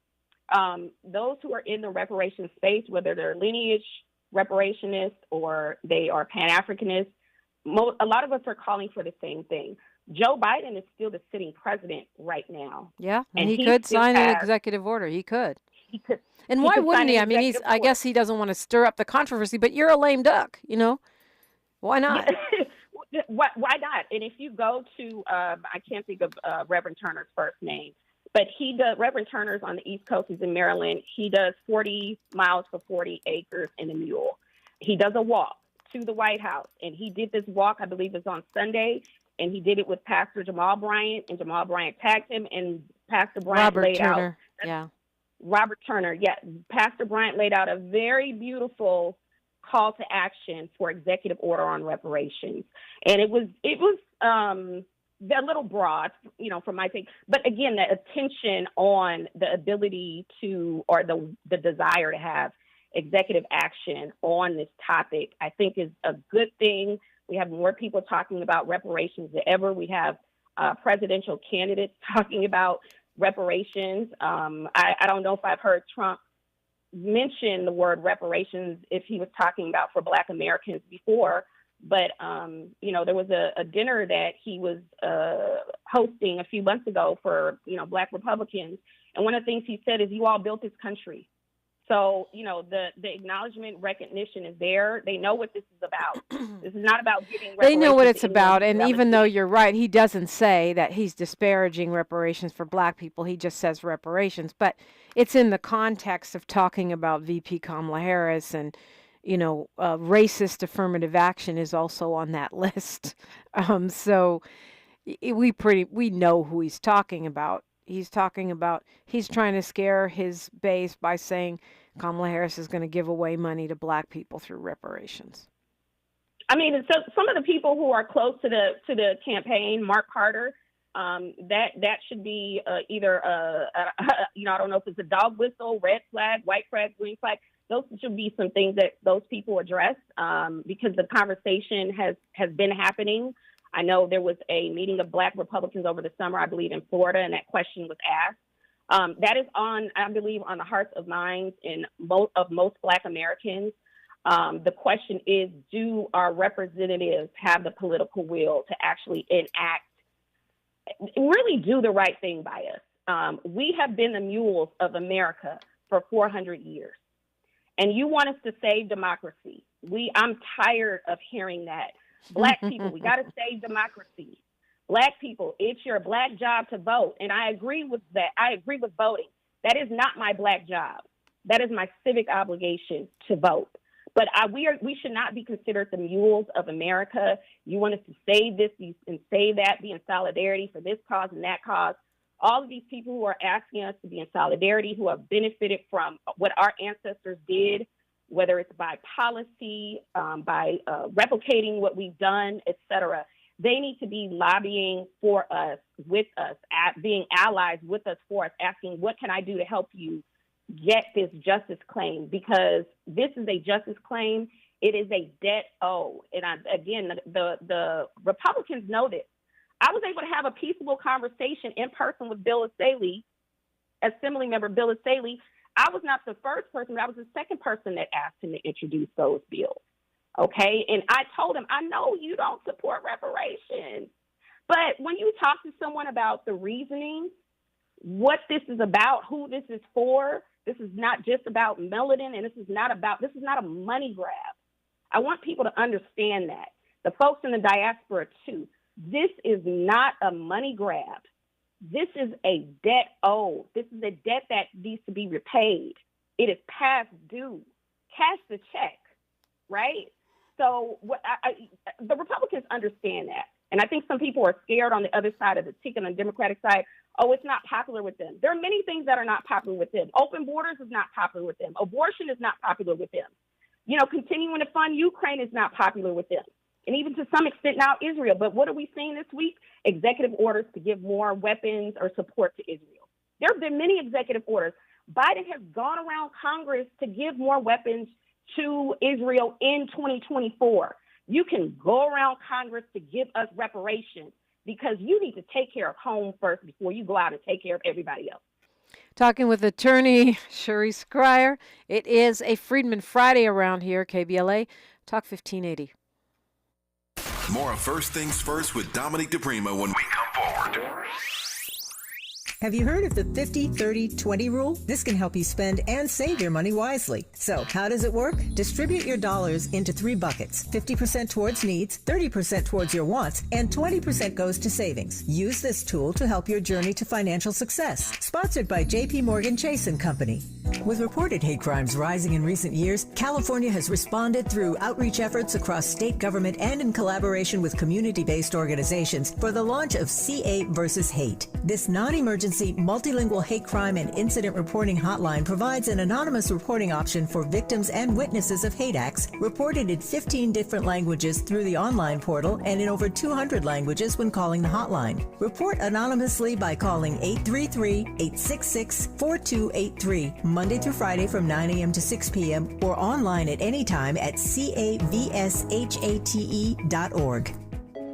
those who are in the reparation space, whether they're lineage reparationists or they are Pan-Africanists, a lot of us are calling for the same thing. Joe Biden is still the sitting president right now. Yeah, and he could sign an executive order. He could. He could. And why wouldn't he? I mean, I guess he doesn't want to stir up the controversy, but you're a lame duck, you know? Why not? Why not? And if you go to, I can't think of Reverend Turner's first name, but he does, Reverend Turner's on the East Coast, he's in Maryland. He does 40 miles for 40 acres in a mule. He does a walk to the White House, and he did this walk, I believe it was on Sunday, and he did it with Pastor Jamal Bryant, and Jamal Bryant tagged him, and Pastor Bryant laid out. Robert Turner, yeah. Pastor Bryant laid out a very beautiful call to action for executive order on reparations. And it was a little broad, you know, from my take. But again, the attention on the ability to, or the desire to have executive action on this topic, I think is a good thing. We have more people talking about reparations than ever. We have presidential candidates talking about reparations. I don't know if I've heard Trump mention the word reparations if he was talking about for Black Americans before, but you know, there was a dinner that he was hosting a few months ago for, you know, Black Republicans, and one of the things he said is, "You all built this country." So, you know, the acknowledgement, recognition is there. They know what this is about. This is not about giving reparations. They know what it's about. And even though you're right, he doesn't say that he's disparaging reparations for Black people. He just says reparations. But it's in the context of talking about VP Kamala Harris, and, you know, racist affirmative action is also on that list. So we know who he's talking about. He's trying to scare his base by saying Kamala Harris is going to give away money to Black people through reparations. I mean, so some of the people who are close to the campaign, Mark Carter, that should be either you know, I don't know if it's a dog whistle, red flag, white flag, green flag. Those should be some things that those people address because the conversation has been happening. I know there was a meeting of Black Republicans over the summer, I believe, in Florida, and that question was asked. That is I believe, on the hearts and minds of most Black Americans. The question is, do our representatives have the political will to actually really do the right thing by us? We have been the mules of America for 400 years. And you want us to save democracy. I'm tired of hearing that. Black people, we got to save democracy. Black people, it's your Black job to vote. And I agree with that. I agree with voting. That is not my Black job. That is my civic obligation to vote. But we should not be considered the mules of America. You want us to save this and save that, be in solidarity for this cause and that cause. All of these people who are asking us to be in solidarity, who have benefited from what our ancestors did, whether it's by policy, by replicating what we've done, et cetera, they need to be lobbying for us, with us, being allies with us, for us, asking, what can I do to help you get this justice claim? Because this is a justice claim. It is a debt owed. And again, the Republicans know this. I was able to have a peaceable conversation in person with Bill Staley, Assembly Member Bill Staley. I was not the first person, but I was the second person that asked him to introduce those bills. Okay. And I told him, I know you don't support reparations, but when you talk to someone about the reasoning, what this is about, who this is for, this is not just about melanin, and this is not a money grab. I want people to understand that. The folks in the diaspora too. This is not a money grab. This is a debt owed. This is a debt that needs to be repaid. It is past due. Cash the check, right? So the Republicans understand that. And I think some people are scared on the other side of the ticket, on the Democratic side. Oh, it's not popular with them. There are many things that are not popular with them. Open borders is not popular with them. Abortion is not popular with them. You know, continuing to fund Ukraine is not popular with them. And even to some extent now Israel. But what are we seeing this week? Executive orders to give more weapons or support to Israel. There have been many executive orders. Biden has gone around Congress to give more weapons to Israel in 2024. You can go around Congress to give us reparations because you need to take care of home first before you go out and take care of everybody else. talking with attorney Cheryce Cryer. It is a Freedmen Friday around here, KBLA Talk 1580. More of First Things First with Dominique DiPrima when we come forward. Have you heard of the 50-30-20 rule? This can help you spend and save your money wisely. So, how does it work? Distribute your dollars into 3 buckets. 50% towards needs, 30% towards your wants, and 20% goes to savings. Use this tool to help your journey to financial success. Sponsored by J.P. Morgan Chase & Company. With reported hate crimes rising in recent years, California has responded through outreach efforts across state government and in collaboration with community-based organizations for the launch of CA versus Hate. This non-emergency, multilingual hate crime and incident reporting hotline provides an anonymous reporting option for victims and witnesses of hate acts reported in 15 different languages through the online portal and in over 200 languages when calling the hotline. Report anonymously by calling 833-866-4283, Monday through Friday from 9 a.m. to 6 p.m. or online at any time at cavshate.org.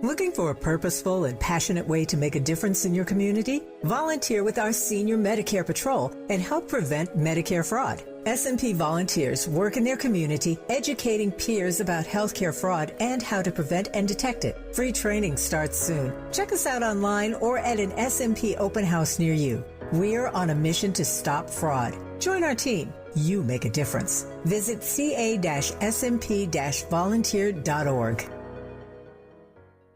Looking for a purposeful and passionate way to make a difference in your community? Volunteer with our Senior Medicare Patrol and help prevent Medicare fraud. S&P volunteers work in their community, educating peers about healthcare fraud and how to prevent and detect it. Free training starts soon. Check us out online or at an S&P open house near you. We're on a mission to stop fraud. Join our team. You make a difference. Visit ca-smp-volunteer.org.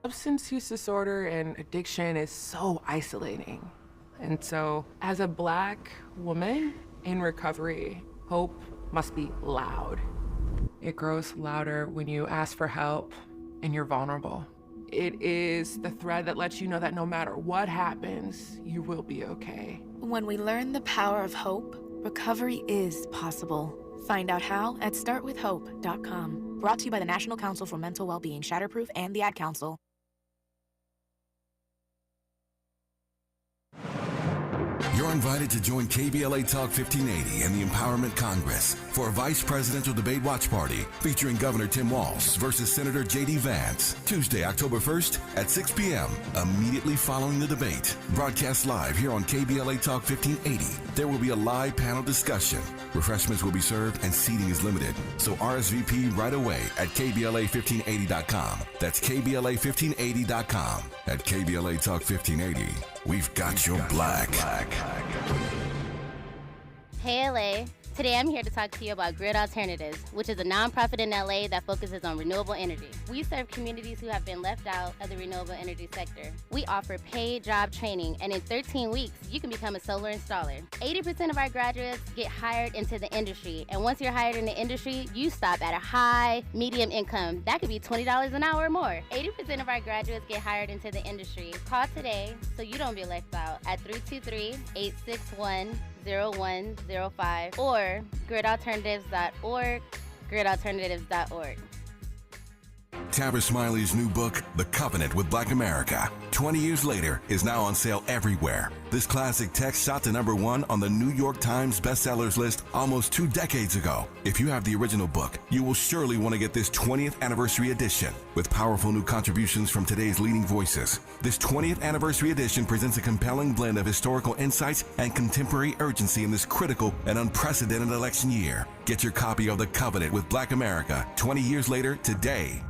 Substance use disorder and addiction is so isolating. And so, as a Black woman in recovery, hope must be loud. It grows louder when you ask for help and you're vulnerable. It is the thread that lets you know that no matter what happens, you will be okay. When we learn the power of hope, recovery is possible. Find out how at startwithhope.com. Brought to you by the National Council for Mental Wellbeing, Shatterproof, and the Ad Council. You're invited to join KBLA Talk 1580 and the Empowerment Congress for a vice presidential debate watch party featuring Governor Tim Walz versus Senator J.D. Vance, Tuesday, October 1st at 6 p.m., immediately following the debate. Broadcast live here on KBLA Talk 1580. There will be a live panel discussion. Refreshments will be served and seating is limited, so RSVP right away at KBLA1580.com. That's KBLA1580.com. At KBLA Talk 1580, we've got your black. Hey LA, today I'm here to talk to you about Grid Alternatives, which is a nonprofit in LA that focuses on renewable energy. We serve communities who have been left out of the renewable energy sector. We offer paid job training, and in 13 weeks, you can become a solar installer. 80% of our graduates get hired into the industry, and once you're hired in the industry, you stop at a high, medium income. That could be $20 an hour or more. 80% of our graduates get hired into the industry. Call today so you don't be left out at 323-861-0105 or gridalternatives.org, gridalternatives.org. Tabitha Smiley's new book, The Covenant with Black America, 20 years later, is now on sale everywhere. This classic text shot to #1 on the New York Times bestsellers list almost 2 decades ago. If you have the original book, you will surely want to get this 20th anniversary edition with powerful new contributions from today's leading voices. This 20th anniversary edition presents a compelling blend of historical insights and contemporary urgency in this critical and unprecedented election year. Get your copy of The Covenant with Black America 20 years later today.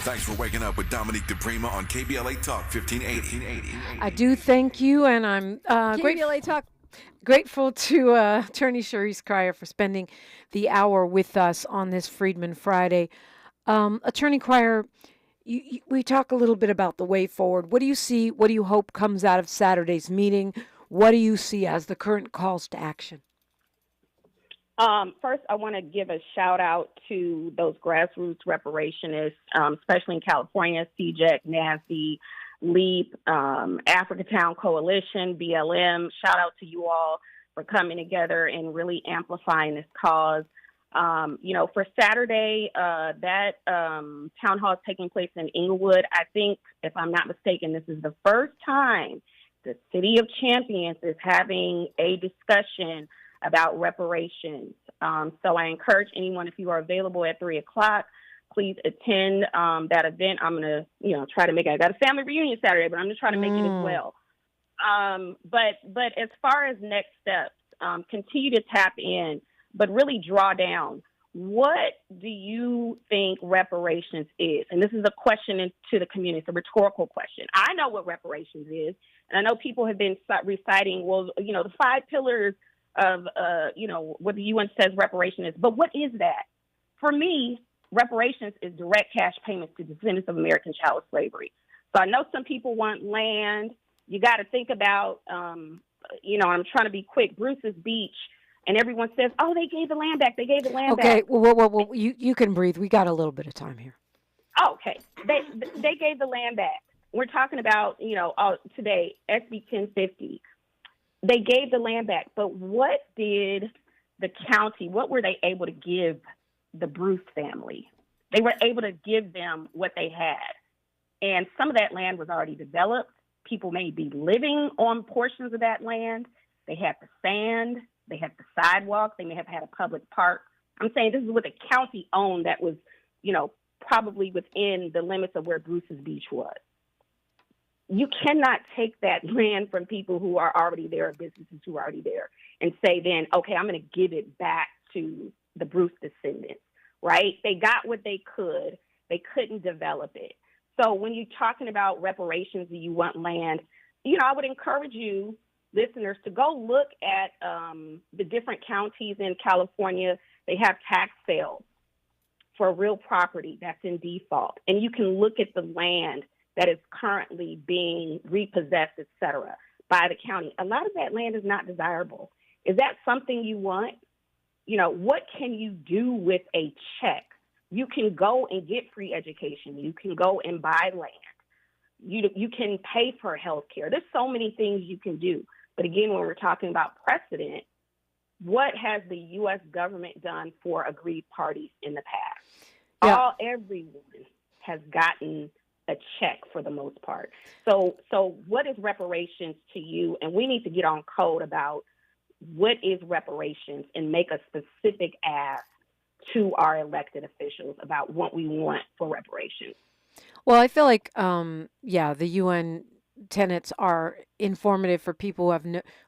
Thanks for waking up with Dominique DiPrima on KBLA Talk 1580. I do thank you, and I'm grateful to Attorney Cheryce Cryer for spending the hour with us on this Freedmen Friday. Attorney Cryer, we talk a little bit about the way forward. What do you see? What do you hope comes out of Saturday's meeting? What do you see as the current calls to action? First, I want to give a shout out to those grassroots reparationists, especially in California, CJEC, NASD, LEAP, Africatown Coalition, BLM. Shout out to you all for coming together and really amplifying this cause. For Saturday, that town hall is taking place in Inglewood. I think, if I'm not mistaken, this is the first time the City of Champions is having a discussion about reparations. So I encourage anyone, if you are available at 3 o'clock, please attend that event. I'm going to, try to make it. I got a family reunion Saturday, but I'm going to try to make it as well. But as far as next steps, continue to tap in, but really draw down. What do you think reparations is? And this is a question to the community. It's a rhetorical question. I know what reparations is, and I know people have been reciting, well, the 5 pillars of, what the UN says reparation is. But what is that? For me, reparations is direct cash payments to descendants of American child slavery. So I know some people want land. You got to think about, I'm trying to be quick, Bruce's Beach. And everyone says, oh, they gave the land back. They gave the land back. Okay, well, you can breathe. We got a little bit of time here. Okay, they gave the land back. We're talking about, today, SB 1050. They gave the land back. But what did the county, what were they able to give the Bruce family? They were able to give them what they had. And some of that land was already developed. People may be living on portions of that land. They had the sand. They had the sidewalk. They may have had a public park. I'm saying this is what the county owned that was, probably within the limits of where Bruce's Beach was. You cannot take that land from people who are already there, or businesses who are already there, and say then, okay, I'm going to give it back to the Bruce descendants, right? They got what they could. They couldn't develop it. So when you're talking about reparations and you want land, I would encourage you, listeners, to go look at the different counties in California. They have tax sales for real property that's in default. And you can look at the land that is currently being repossessed, et cetera, by the county. A lot of that land is not desirable. Is that something you want? What can you do with a check? You can go and get free education. You can go and buy land. You can pay for health care. There's so many things you can do. But again, when we're talking about precedent, what has the U.S. government done for aggrieved parties in the past? Yeah. Everyone has gotten a check for the most part. So what is reparations to you? And we need to get on code about what is reparations and make a specific ask to our elected officials about what we want for reparations. Well, I feel like, the UN tenets are informative for people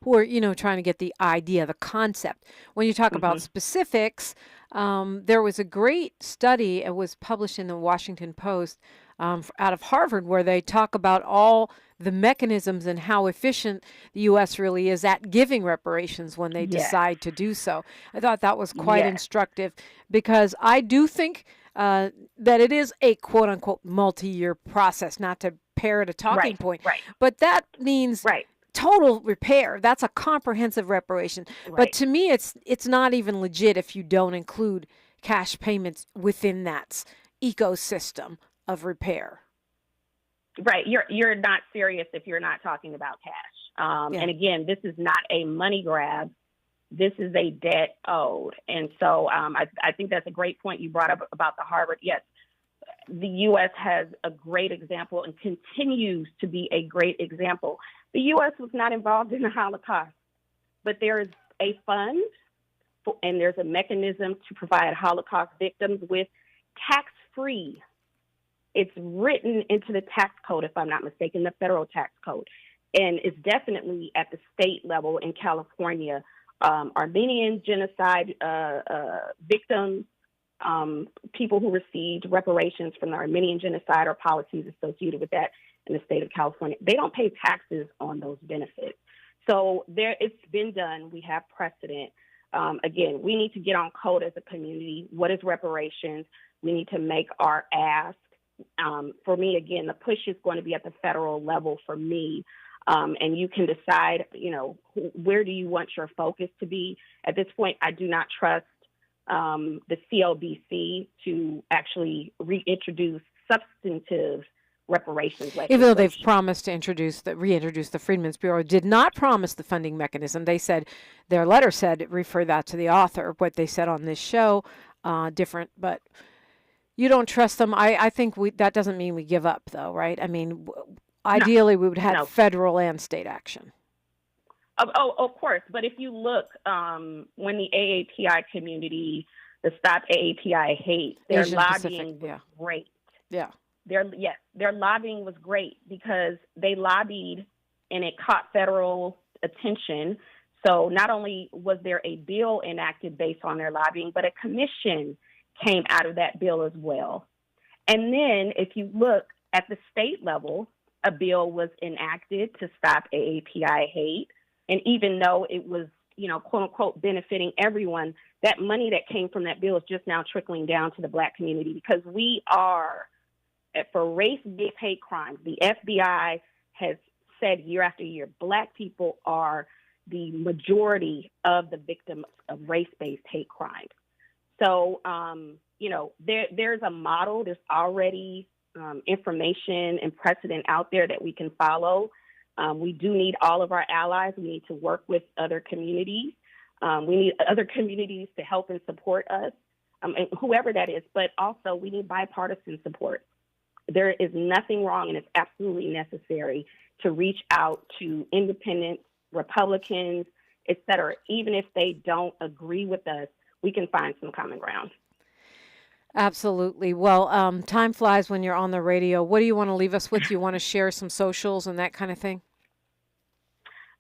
who are trying to get the idea, the concept. When you talk about specifics, there was a great study. It was published in the Washington Post out of Harvard, where they talk about all the mechanisms and how efficient the U.S. really is at giving reparations when they decide to do so. I thought that was quite instructive, because I do think that it is a quote-unquote multi-year process, not to parrot a talking point. Right. But that means total repair. That's a comprehensive reparation. Right. But to me, it's not even legit if you don't include cash payments within that ecosystem of repair. Right. You're not serious if you're not talking about cash. And again, this is not a money grab. This is a debt owed. And so I think that's a great point you brought up about the Harvard. Yes, the U.S. has a great example and continues to be a great example. The U.S. was not involved in the Holocaust, but there is a fund and there's a mechanism to provide Holocaust victims with tax-free. It's written into the tax code, if I'm not mistaken, the federal tax code. And it's definitely at the state level in California. Armenian genocide victims, people who received reparations from the Armenian genocide or policies associated with that in the state of California, they don't pay taxes on those benefits. So it's been done. We have precedent. Again, we need to get on code as a community. What is reparations? We need to make our ask. For me, again, the push is going to be at the federal level for me. And you can decide, where do you want your focus to be? At this point, I do not trust the CLBC to actually reintroduce substantive reparations legislation. Even though they've promised to reintroduce the Freedmen's Bureau, did not promise the funding mechanism. They said, their letter said, refer that to the author. What they said on this show, different, but you don't trust them. I think that doesn't mean we give up, though, right? I mean, ideally, we would have federal and state action. Of course. But if you look, when the AAPI community the Stop AAPI Hate. Their Asian lobbying Pacific, was great. Yeah. Their lobbying was great because they lobbied and it caught federal attention. So not only was there a bill enacted based on their lobbying, but a commission came out of that bill as well. And then if you look at the state level, a bill was enacted to stop AAPI hate. And even though it was, quote unquote, benefiting everyone, that money that came from that bill is just now trickling down to the Black community because we are, for race-based hate crimes, the FBI has said year after year, Black people are the majority of the victims of race-based hate crimes. So, there's a model, there's already information and precedent out there that we can follow. We do need all of our allies. We need to work with other communities. We need other communities to help and support us, and whoever that is, but also we need bipartisan support. There is nothing wrong, and it's absolutely necessary to reach out to independents, Republicans, et cetera. Even if they don't agree with us, we can find some common ground. Absolutely. Well, time flies when you're on the radio. What do you want to leave us with? You want to share some socials and that kind of thing?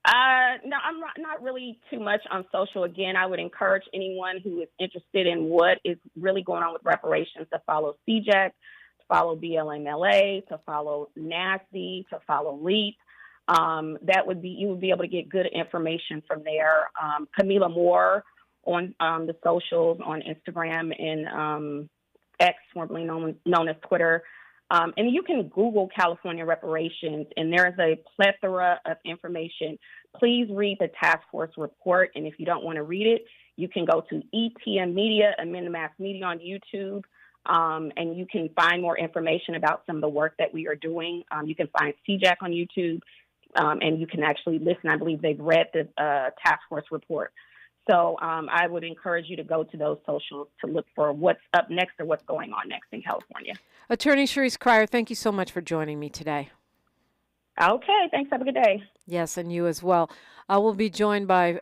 No, I'm not really too much on social. Again, I would encourage anyone who is interested in what is really going on with reparations to follow CJEC, to follow BLMLA, to follow NASD, to follow LEAP. You would be able to get good information from there. Camila Moore on the socials, on Instagram and X, formerly known as Twitter. And you can Google California reparations, and there's a plethora of information. Please read the task force report, and if you don't want to read it, you can go to EPM Media, Amend the Mass Media on YouTube, and you can find more information about some of the work that we are doing. You can find CJAC on YouTube, and you can actually listen. I believe they've read the task force report. So I would encourage you to go to those socials to look for what's up next or what's going on next in California. Attorney Cheryce Cryer, thank you so much for joining me today. Okay, thanks. Have a good day. Yes, and you as well. We'll be joined by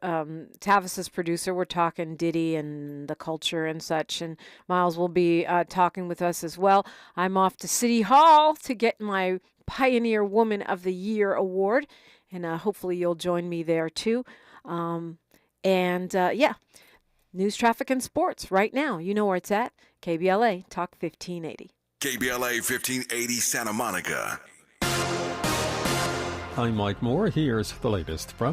Tavis's producer. We're talking Diddy and the culture and such, and Miles will be talking with us as well. I'm off to City Hall to get my Pioneer Woman of the Year award, and hopefully you'll join me there too. News, traffic, and sports right now. You know where it's at. KBLA Talk 1580. KBLA 1580 Santa Monica. I'm Mike Moore. Here's the latest from